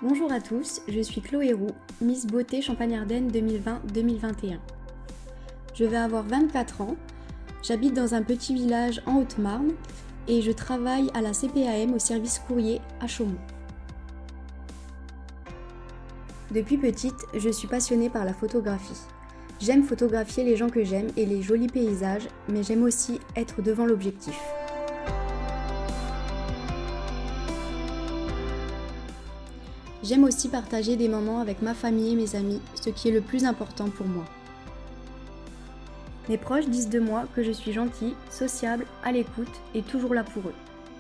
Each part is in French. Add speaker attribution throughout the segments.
Speaker 1: Bonjour à tous, je suis Chloé Roux, Miss Beauté Champagne-Ardenne 2020-2021. Je vais avoir 24 ans, j'habite dans un petit village en Haute-Marne et je travaille à la CPAM au service courrier à Chaumont. Depuis petite, je suis passionnée par la photographie. J'aime photographier les gens que j'aime et les jolis paysages, mais j'aime aussi être devant l'objectif. J'aime aussi partager des moments avec ma famille et mes amis, ce qui est le plus important pour moi. Mes proches disent de moi que je suis gentille, sociable, à l'écoute et toujours là pour eux.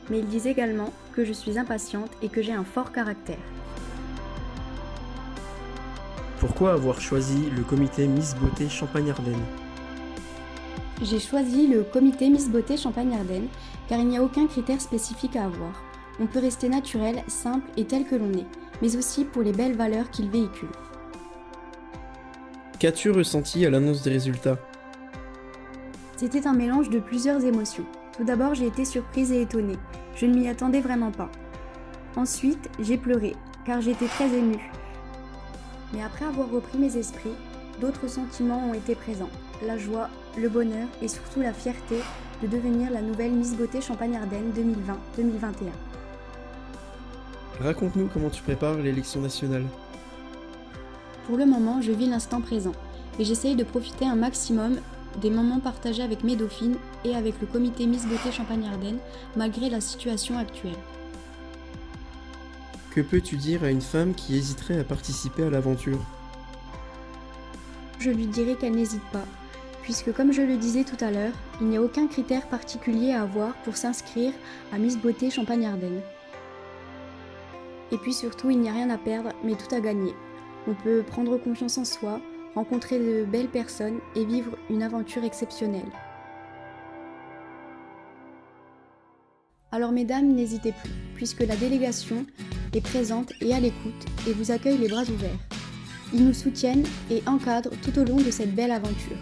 Speaker 1: Mais ils disent également que je suis impatiente et que j'ai un fort caractère.
Speaker 2: Pourquoi avoir choisi le comité Miss Beauté Champagne-Ardenne ?
Speaker 1: J'ai choisi le comité Miss Beauté Champagne-Ardenne car il n'y a aucun critère spécifique à avoir. On peut rester naturel, simple et tel que l'on est, mais aussi pour les belles valeurs qu'il véhicule.
Speaker 2: Qu'as-tu ressenti à l'annonce des résultats ?
Speaker 1: C'était un mélange de plusieurs émotions. Tout d'abord, j'ai été surprise et étonnée. Je ne m'y attendais vraiment pas. Ensuite, j'ai pleuré, car j'étais très émue. Mais après avoir repris mes esprits, d'autres sentiments ont été présents. La joie, le bonheur et surtout la fierté de devenir la nouvelle Miss Beauté Champagne-Ardenne 2020-2021.
Speaker 2: Raconte-nous comment tu prépares l'élection nationale.
Speaker 1: Pour le moment, je vis l'instant présent et j'essaye de profiter un maximum des moments partagés avec mes dauphines et avec le comité Miss Beauté Champagne-Ardenne malgré la situation actuelle.
Speaker 2: Que peux-tu dire à une femme qui hésiterait à participer à l'aventure ?
Speaker 1: Je lui dirai qu'elle n'hésite pas, puisque comme je le disais tout à l'heure, il n'y a aucun critère particulier à avoir pour s'inscrire à Miss Beauté Champagne-Ardenne. Et puis surtout, il n'y a rien à perdre, mais tout à gagner. On peut prendre confiance en soi, rencontrer de belles personnes et vivre une aventure exceptionnelle. Alors mesdames, n'hésitez plus, puisque la délégation est présente et à l'écoute et vous accueille les bras ouverts. Ils nous soutiennent et encadrent tout au long de cette belle aventure.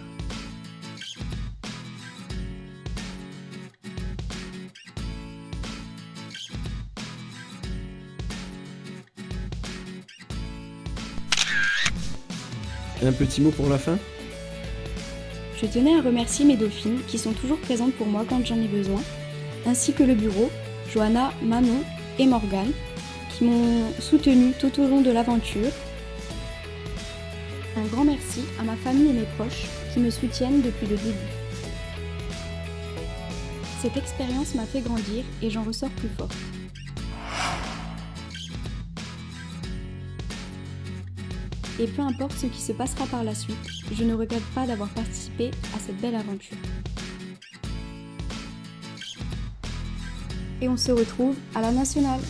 Speaker 2: Un petit mot pour la fin ?
Speaker 1: Je tenais à remercier mes dauphines qui sont toujours présentes pour moi quand j'en ai besoin, ainsi que le bureau, Johanna, Manon et Morgane, qui m'ont soutenue tout au long de l'aventure. Un grand merci à ma famille et mes proches qui me soutiennent depuis le début. Cette expérience m'a fait grandir et j'en ressors plus forte. Et peu importe ce qui se passera par la suite, je ne regrette pas d'avoir participé à cette belle aventure. Et on se retrouve à la nationale.